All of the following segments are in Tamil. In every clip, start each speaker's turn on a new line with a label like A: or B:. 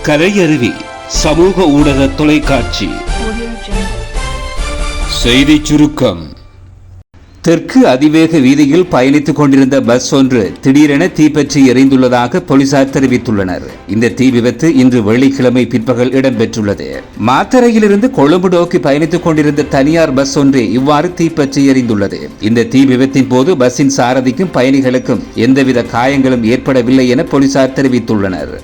A: கலையருவி சமூக ஊடக தொலைக்காட்சி செய்தி சுருக்கம். தெற்கு அதிவேக வீதியில் பயணித்துக் கொண்டிருந்த பஸ் ஒன்று திடீரென தீப்பற்றி எரிந்துள்ளதாக போலீசார் தெரிவித்துள்ளனர். இந்த தீ விபத்து இன்று வெள்ளிக்கிழமை பிற்பகல் இடம்பெற்றுள்ளது. மாத்தறையிலிருந்து கொழும்பு நோக்கி பயணித்துக் கொண்டிருந்த தனியார் பஸ் ஒன்று இவ்வாறு தீப்பற்றி எரிந்துள்ளது. இந்த தீ விபத்தின் போது பஸ்ஸின் சாரதிக்கும் பயணிகளுக்கும் எந்தவித காயங்களும் ஏற்படவில்லை என போலீசார் தெரிவித்துள்ளனர்.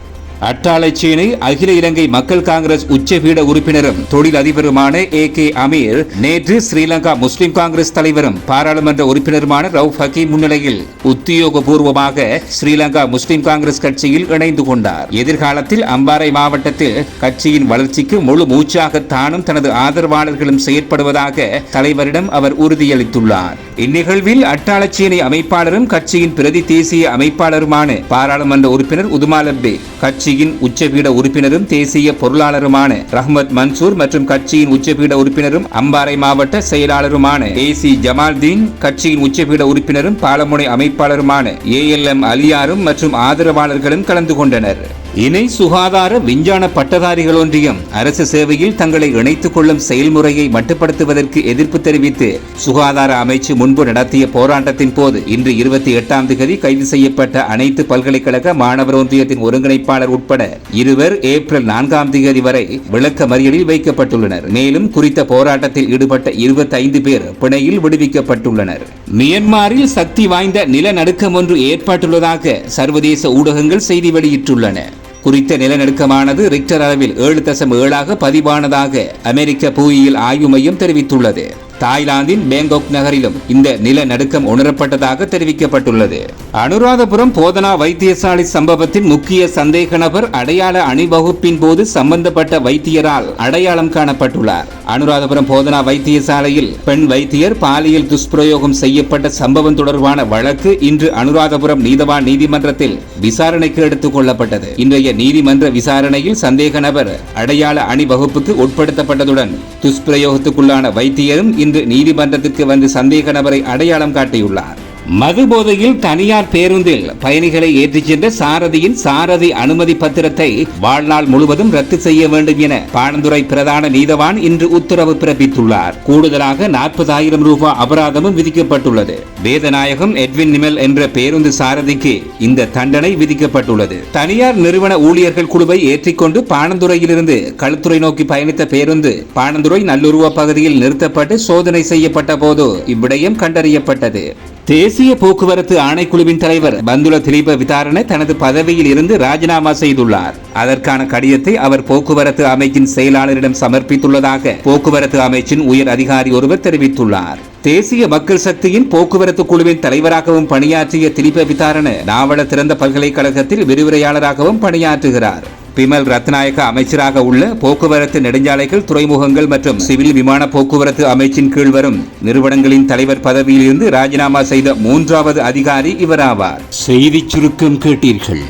A: அட்டாளைச்சேனை அகில இலங்கை மக்கள் காங்கிரஸ் உச்சபீட உறுப்பினரும் தொழில் அதிபருமான AK அமீர் நேற்று ஸ்ரீலங்கா முஸ்லிம் காங்கிரஸ் தலைவரும் பாராளுமன்ற உறுப்பினருமான ரவுப் ஹக்கீம் முன்னிலையில் உத்தியோகபூர்வமாக ஸ்ரீலங்கா முஸ்லிம் காங்கிரஸ் கட்சியில் இணைந்து கொண்டார். எதிர்காலத்தில் அம்பாறை மாவட்டத்தில் கட்சியின் வளர்ச்சிக்கு முழு மூச்சாக தானும் தனது ஆதரவாளர்களும் செயற்படுவதாக தலைவரிடம் அவர் உறுதியளித்துள்ளார். இந்நிகழ்வில் அட்டாளைச்சேனை அமைப்பாளரும் கட்சியின் பிரதி தேசிய அமைப்பாளருமான பாராளுமன்ற உறுப்பினர் உதுமாலப்பே, கட்சியின் உச்சபீட உறுப்பினரும் தேசிய பொருளாளருமான ரஹ்மத் மன்சூர் மற்றும் கட்சியின் உச்சபீட உறுப்பினரும் அம்பாறை மாவட்ட செயலாளருமான AC ஜமால்தீன், கட்சியின் உச்சபீட உறுப்பினரும் பாலமுனை அமைப்பாளருமான ALM அலியாரும் மற்றும் ஆதரவாளர்களும் கலந்து கொண்டனர். இணை சுகாதார விஞ்ஞான பட்டதாரிகள் ஒன்றியம் அரசு சேவையில் தங்களை இணைத்துக் கொள்ளும் செயல்முறையை மட்டுப்படுத்துவதற்கு எதிர்ப்பு தெரிவித்து சுகாதார அமைச்சு முன்பு நடத்திய போராட்டத்தின் போது இன்று 28ஆம் தேதி கைது செய்யப்பட்ட அனைத்து பல்கலைக்கழக மாணவர் ஒன்றியத்தின் ஒருங்கிணைப்பாளர் உட்பட இருவர் ஏப்ரல் 4ஆம் தேதி வரை விளக்க மறியலில் வைக்கப்பட்டுள்ளனர். மேலும் குறித்த போராட்டத்தில் ஈடுபட்ட 25 பேர் பிணையில் விடுவிக்கப்பட்டுள்ளனர். மியன்மாரில் சக்தி வாய்ந்த நிலநடுக்கம் ஒன்று ஏற்பட்டுள்ளதாக சர்வதேச ஊடகங்கள் செய்தி வெளியிட்டுள்ளன. குறித்த நிலநடுக்கமானது ரிக்டர் அளவில் 7.7 பதிவானதாக அமெரிக்க புவியியல் ஆய்வு மையம் தெரிவித்துள்ளது. தாய்லாந்தின் பேங்காக் நகரிலும் இந்த நிலநடுக்கம் உணரப்பட்டதாக தெரிவிக்கப்பட்டுள்ளது. அனுராதபுரம் போதனா வைத்தியசாலை சம்பவத்தின் முக்கிய சந்தேக நபர் அடையாள அணிவகுப்பின் போது சம்பந்தப்பட்ட வைத்தியரால் அடையாளம் காணப்பட்டுள்ளார். அனுராதபுரம் போதனா வைத்தியசாலையில் பெண் வைத்தியர் பாலியல் துஷ்பிரயோகம் செய்யப்பட்ட சம்பவம் தொடர்பான வழக்கு இன்று அனுராதபுரம் நீதவான் நீதிமன்றத்தில் விசாரணைக்கு எடுத்துக் கொள்ளப்பட்டது. இன்றைய நீதிமன்ற விசாரணையில் சந்தேக நபர் அடையாள அணிவகுப்புக்கு உட்படுத்தப்பட்டதுடன் துஷ்பிரயோகத்துக்குள்ளான வைத்தியரும் இன்று நீதிமன்றத்திற்கு வந்து சந்தேக நபரை அடையாளம் காட்டியுள்ளார். மது போதையில் தனியார் பேருந்தில் பயணிகளை ஏற்றிச் சென்ற சாரதியின் சாரதி அனுமதி பத்திரத்தை வாழ்நாள் முழுவதும் ரத்து செய்ய வேண்டும் என பாணந்துறை பிரதான நீதவான் இன்று உத்தரவு பிறப்பித்துள்ளார். கூடுதலாக 40,000 ரூபாய் அபராதமும் விதிக்கப்பட்டுள்ளது. வேதநாயகம் எட்வின் நிமெல் என்ற பேருந்து சாரதிக்கு இந்த தண்டனை விதிக்கப்பட்டுள்ளது. தனியார் நிறுவன ஊழியர்கள் குழுவை ஏற்றிக்கொண்டு பாணந்துறையிலிருந்து களுத்துறை நோக்கி பயணித்த பேருந்து பாணந்துறை நல்லுருவ பகுதியில் நிறுத்தப்பட்டு சோதனை செய்யப்பட்ட போது இவ்விடயம் கண்டறியப்பட்டது. தேசிய போக்குவரத்து ஆணைக்குழுவின் தலைவர் பந்துல திலீப விதாரண தனது பதவியில் இருந்து ராஜினாமா செய்துள்ளார். அதற்கான கடிதத்தை அவர் போக்குவரத்து அமைச்சின் செயலாளரிடம் சமர்ப்பித்துள்ளதாக போக்குவரத்து அமைச்சின் உயர் அதிகாரி ஒருவர் தெரிவித்துள்ளார். தேசிய மக்கள் சக்தியின் போக்குவரத்து குழுவின் தலைவராகவும் பணியாற்றிய திலீப விதாரண நாவல திறந்த பல்கலைக்கழகத்தில் விரிவுரையாளராகவும் பணியாற்றுகிறார். பிமல் ரத்நாயக்க அமைச்சராக உள்ள போக்குவரத்து நெடுஞ்சாலைகள், துறைமுகங்கள் மற்றும் சிவில் விமான போக்குவரத்து அமைச்சின் கீழ் வரும் நிறுவனங்களின் தலைவர் பதவியில் இருந்து ராஜினாமா செய்த 3வது அதிகாரி இவராவார். செய்தி சுருக்கம் கேட்டீர்கள்.